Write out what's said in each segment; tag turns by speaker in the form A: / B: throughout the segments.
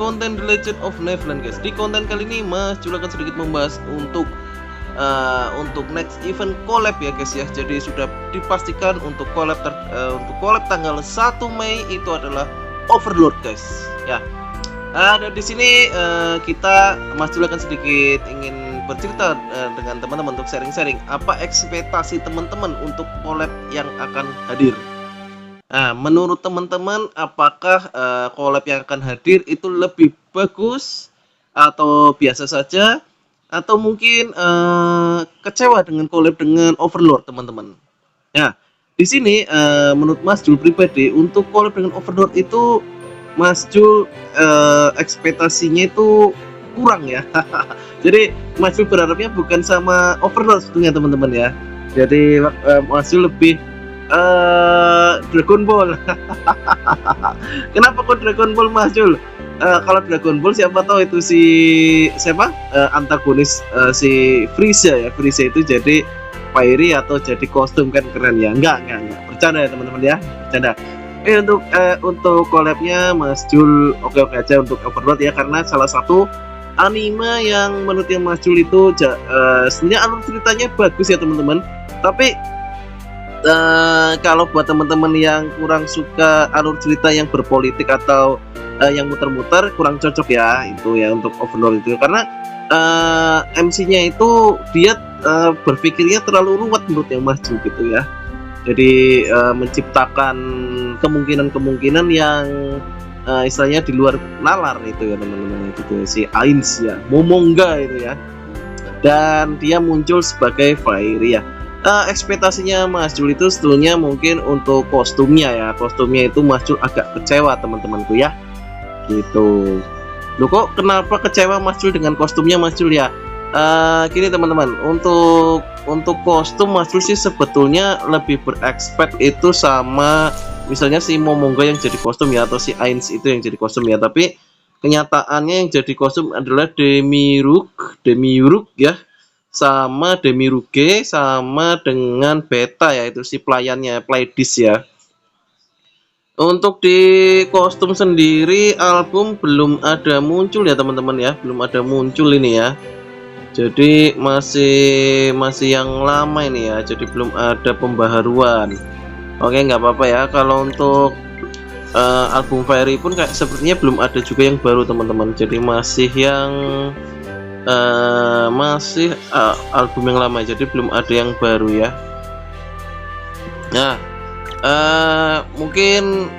A: konten The Legend of Neverland guys. Di konten kali ini Mas Jul akan sedikit membahas untuk next event collab ya guys ya. Jadi sudah dipastikan untuk collab tanggal 1 Mei itu adalah Overlord guys ya. Dan di sini Mas Jul akan sedikit ingin bercerita dengan teman-teman untuk sharing-sharing apa ekspektasi teman-teman untuk collab yang akan hadir. Nah, menurut teman-teman apakah collab yang akan hadir itu lebih bagus atau biasa saja, atau mungkin kecewa dengan collab dengan Overlord teman-teman? Nah, di sini menurut Mas Jul pribadi untuk collab dengan Overlord itu Mas Jul ekspektasinya itu kurang ya. Jadi Mas Jul berharapnya bukan sama Overlord sebetulnya teman-teman ya. Jadi Mas Jul lebih Dragon Ball. Kenapa kok Dragon Ball Mas Jul? Kalau Dragon Ball siapa tahu itu antagonis si Frieza ya. Frieza itu jadi Fairy atau jadi kostum kan keren ya. Enggak. Bercanda ya teman-teman ya. Bercanda. Untuk collabnya Mas Jul oke aja untuk Overlord ya, karena salah satu anime yang menurut Mas Jul itu sebenarnya alur ceritanya bagus ya teman-teman. Tapi kalau buat teman-teman yang kurang suka alur cerita yang berpolitik atau yang muter-muter, kurang cocok ya itu ya untuk Overlord itu, karena MC-nya itu dia berpikirnya terlalu ruwet menurut Mas Jul gitu ya. Jadi menciptakan kemungkinan-kemungkinan yang istilahnya di luar nalar itu ya teman-teman, gitu si Ainz ya, Momonga itu ya, dan dia muncul sebagai Fairy ya. Ekspektasinya Mas Jul itu sebetulnya mungkin untuk kostumnya ya. Kostumnya itu Mas Jul agak kecewa teman-temanku ya. Gitu. Loh kok kenapa kecewa Mas Jul dengan kostumnya Mas Jul ya? Gini teman-teman, untuk kostum Mas Jul sih sebetulnya lebih berekspekt itu sama misalnya si Momonga yang jadi kostum ya, atau si Ainz itu yang jadi kostum ya. Tapi kenyataannya yang jadi kostum adalah Demiurge ya, sama Demiurge sama dengan Beta ya, itu si pelayannya Pleiades ya. Untuk di kostum sendiri album belum ada muncul ya teman-teman ya, belum ada muncul ini ya. Jadi masih yang lama ini ya, jadi belum ada pembaharuan. Oke, nggak apa-apa ya. Kalau untuk album Fairy pun kayak sepertinya belum ada juga yang baru teman-teman. Jadi masih yang album yang lama, jadi belum ada yang baru ya. Nah, mungkin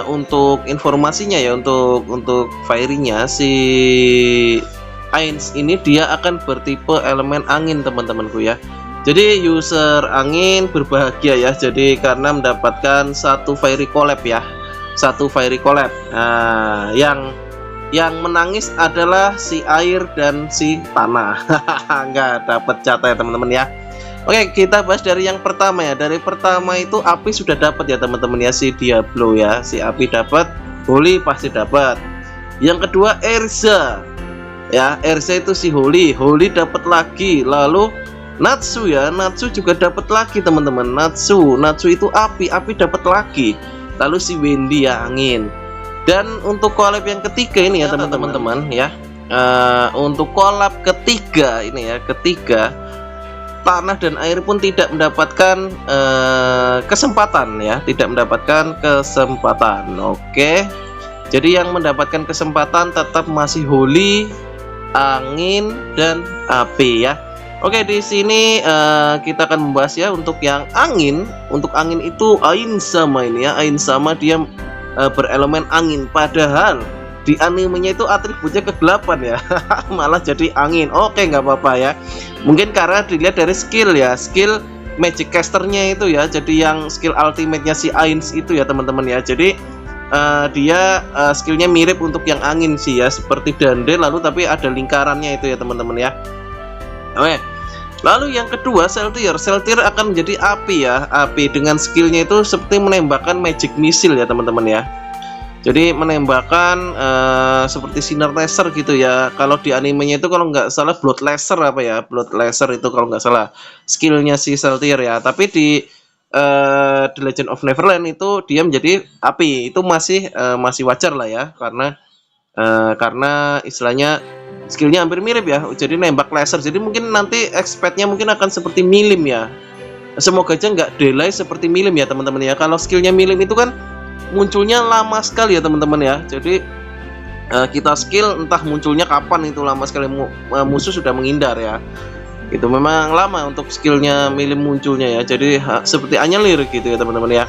A: untuk informasinya ya, untuk Fairy-nya si Ainz ini dia akan bertipe elemen angin teman-temanku ya. Jadi user angin berbahagia ya, jadi karena mendapatkan satu Fairy collab ya, satu Fairy collab. Nah, yang menangis adalah si air dan si tanah. Nggak dapat jatah ya teman-teman ya. Oke, kita bahas dari yang pertama ya. Dari pertama itu api sudah dapat ya teman-teman ya, si Diablo ya, si api dapat, Holy pasti dapat. Yang kedua Erza ya, Erza itu si Holy dapat lagi. Lalu Natsu ya, Natsu juga dapat lagi teman-teman. Natsu itu api dapat lagi. Lalu si Wendy ya angin. Dan untuk collab yang ketiga ini ya teman-teman ya, untuk collab ketiga ini ya, tanah dan air pun tidak mendapatkan kesempatan ya, tidak mendapatkan kesempatan. Oke, jadi yang mendapatkan kesempatan tetap masih Holy, angin, dan api ya. Oke, di sini kita akan membahas ya untuk yang angin. Untuk angin itu Ainz sama ini ya, Ainz sama dia berelemen angin, padahal di animenya itu atributnya kegelapan ya. Malah jadi angin. Oke, nggak apa-apa ya, mungkin karena dilihat dari skill ya, skill magic casternya itu ya. Jadi yang skill ultimate-nya si Ainz itu ya teman-teman ya, jadi dia skillnya mirip untuk yang angin sih ya, seperti Dande, lalu tapi ada lingkarannya itu ya teman-teman ya. Oke, lalu yang kedua Seltir akan menjadi api ya. Api dengan skillnya itu seperti menembakkan magic missile ya teman-teman ya. Jadi menembakkan seperti sinar laser gitu ya. Kalau di animenya itu kalau nggak salah blood laser apa ya, blood laser itu kalau nggak salah skillnya si Seltir ya. Tapi di The Legend of Neverland itu dia menjadi api, itu masih wajar lah ya, karena karena istilahnya skillnya hampir mirip ya, jadi nembak laser. Jadi mungkin nanti expect-nya mungkin akan seperti Milim ya. Semoga aja nggak delay seperti Milim ya teman-teman ya. Kalau skillnya Milim itu kan munculnya lama sekali ya teman-teman ya. Jadi kita skill entah munculnya kapan, itu lama sekali, musuh sudah menghindar ya. Itu memang lama untuk skillnya Milim munculnya ya. Jadi seperti anyelir gitu ya teman-teman ya.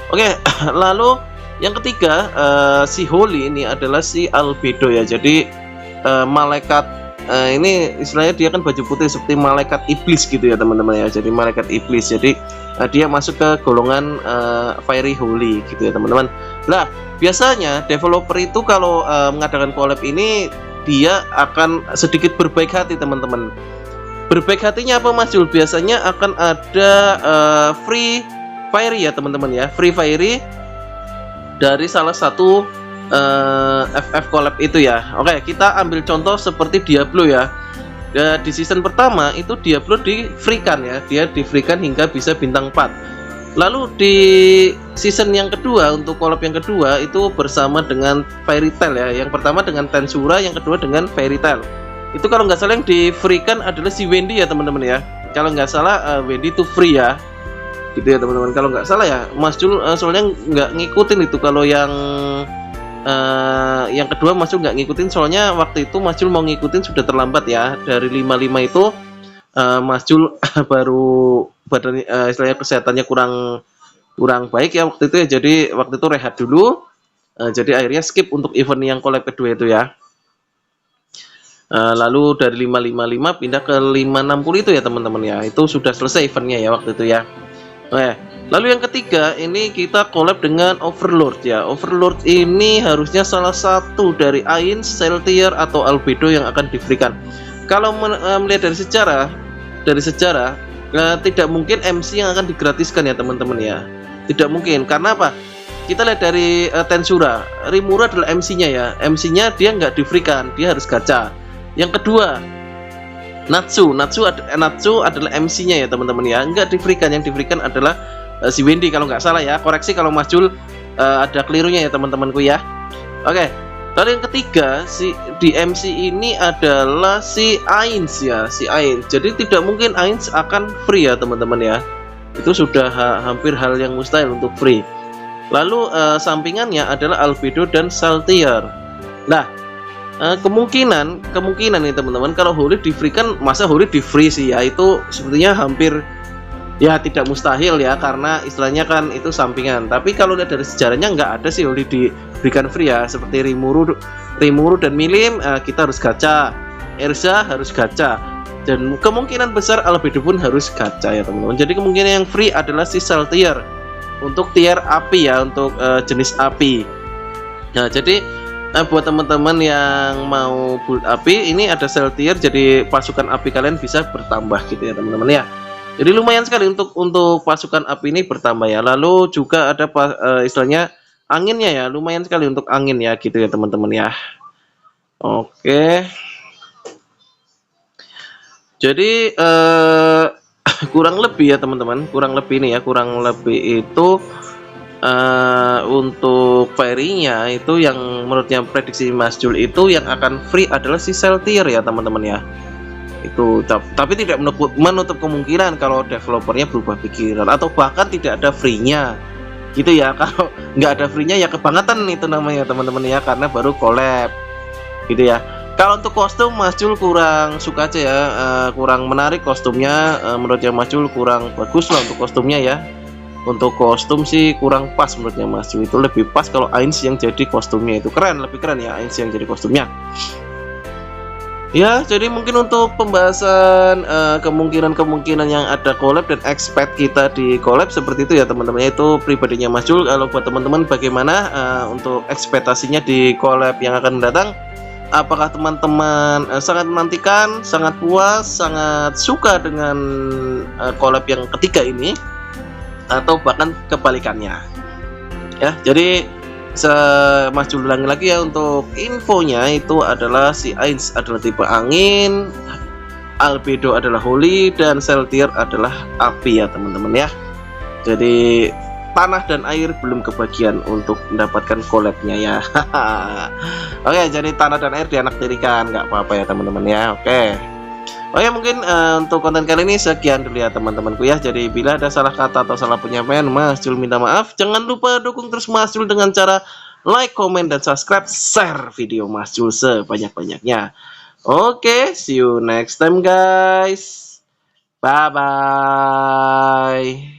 A: Oke, lalu yang ketiga si Holy ini adalah si Albedo ya. Jadi malaikat ini istilahnya dia kan baju putih seperti malaikat iblis gitu ya teman-teman ya. Jadi malaikat iblis. Jadi dia masuk ke golongan Fiery Holy gitu ya teman-teman. Nah, biasanya developer itu kalau mengadakan collab ini dia akan sedikit berbaik hati teman-teman. Berbaik hatinya apa Mas Jul? Biasanya akan ada free Fiery ya teman-teman ya. Free Fiery dari salah satu FF collab itu ya. Oke, kita ambil contoh seperti Diablo ya. Di season pertama itu Diablo di freekan ya. Dia di freekan hingga bisa bintang 4. Lalu di season yang kedua, untuk collab yang kedua itu bersama dengan Fairy Tail ya. Yang pertama dengan Tensura, yang kedua dengan Fairy Tail. Itu kalau nggak salah yang di freekan adalah si Wendy ya teman-teman ya. Kalau nggak salah Wendy itu free ya. Gitu ya teman-teman. Kalau nggak salah ya, Mas Jul soalnya nggak ngikutin itu. Kalau yang kedua Mas Jul nggak ngikutin, soalnya waktu itu Mas Jul mau ngikutin sudah terlambat ya. Dari 55 itu Mas Jul baru badan istilahnya kesehatannya kurang baik ya waktu itu ya. Jadi waktu itu rehat dulu. Jadi akhirnya skip untuk event yang collab kedua itu ya. Lalu dari 555 pindah ke 560 itu ya teman-teman ya. Itu sudah selesai eventnya ya waktu itu ya. Lalu yang ketiga ini kita collab dengan Overlord ya. Overlord ini harusnya salah satu dari Ainz, Saltier atau Albedo yang akan diberikan. Kalau melihat dari sejarah tidak mungkin MC yang akan digratiskan ya teman-teman ya. Tidak mungkin, karena apa? Kita lihat dari Tensura, Rimuru adalah MC-nya ya. MC-nya dia nggak diberikan, dia harus gacha. Yang kedua Natsu adalah MC-nya ya teman-teman ya. Nggak diberikan, yang diberikan adalah si Wendy kalau nggak salah ya. Koreksi kalau Mas Jul ada kelirunya ya teman-temanku ya. Oke. Lalu yang ketiga di MC ini adalah si Ainz ya, si Ainz. Jadi tidak mungkin Ainz akan free ya teman-teman ya. Itu sudah hampir hal yang mustahil untuk free. Lalu sampingannya adalah Albedo dan Saltier. Nah, kemungkinan nih teman-teman, kalau Holy di free kan, masa Holy di free sih ya, itu sepertinya hampir ya tidak mustahil ya, karena istilahnya kan itu sampingan. Tapi kalau lihat dari sejarahnya nggak ada sih Holy diberikan free ya. Seperti Rimuru dan Milim kita harus gacha, Erza harus gacha, dan kemungkinan besar Albedo pun harus gacha ya teman-teman. Jadi kemungkinan yang free adalah si Saltier untuk tier api ya, untuk jenis api. Nah jadi buat teman-teman yang mau build api, ini ada Saltier, jadi pasukan api kalian bisa bertambah gitu ya teman-teman ya. Jadi lumayan sekali untuk pasukan api ini bertambah ya. Lalu juga ada istilahnya anginnya ya, lumayan sekali untuk angin ya gitu ya teman-teman ya. Oke. Jadi kurang lebih ya teman-teman, kurang lebih itu untuk Fairy-nya itu yang menurutnya prediksi Mas Jul itu yang akan free adalah si Saltier ya teman-teman ya. Itu tapi tidak menutup kemungkinan kalau developernya berubah pikiran atau bahkan tidak ada free-nya gitu ya. Kalau nggak ada free-nya ya kebangetan itu namanya teman-teman ya, karena baru collab gitu ya. Kalau untuk kostum Mas Jul kurang suka aja ya, kurang menarik kostumnya. Menurutnya Mas Jul kurang bagus lah untuk kostumnya ya. Untuk kostum sih kurang pas menurutnya Mas Jul. Itu lebih pas kalau Ainz yang jadi kostumnya, itu lebih keren ya Ainz yang jadi kostumnya. Ya, jadi mungkin untuk pembahasan kemungkinan yang ada collab dan expect kita di collab seperti itu ya teman-teman. Itu pribadinya Mas Jul. Kalau buat teman-teman bagaimana untuk ekspektasinya di collab yang akan datang? Apakah teman-teman sangat menantikan, sangat puas, sangat suka dengan collab yang ketiga ini, atau bahkan kebalikannya? Ya, jadi Mas Jul ulangi lagi ya, untuk infonya itu adalah si Ainz adalah tipe angin, Albedo adalah Holy, dan Saltier adalah api ya teman-teman ya. Jadi tanah dan air belum kebagian untuk mendapatkan collabnya ya. Oke, jadi tanah dan air dianaktirikan, nggak apa-apa ya teman-teman ya. Oke. Oke, mungkin untuk konten kali ini sekian dulu ya teman-temanku ya. Jadi bila ada salah kata atau salah penyampaian, Mas Jul minta maaf. Jangan lupa dukung terus Mas Jul dengan cara like, komen, dan subscribe, share video Mas Jul sebanyak-banyaknya. Oke, see you next time guys. Bye bye.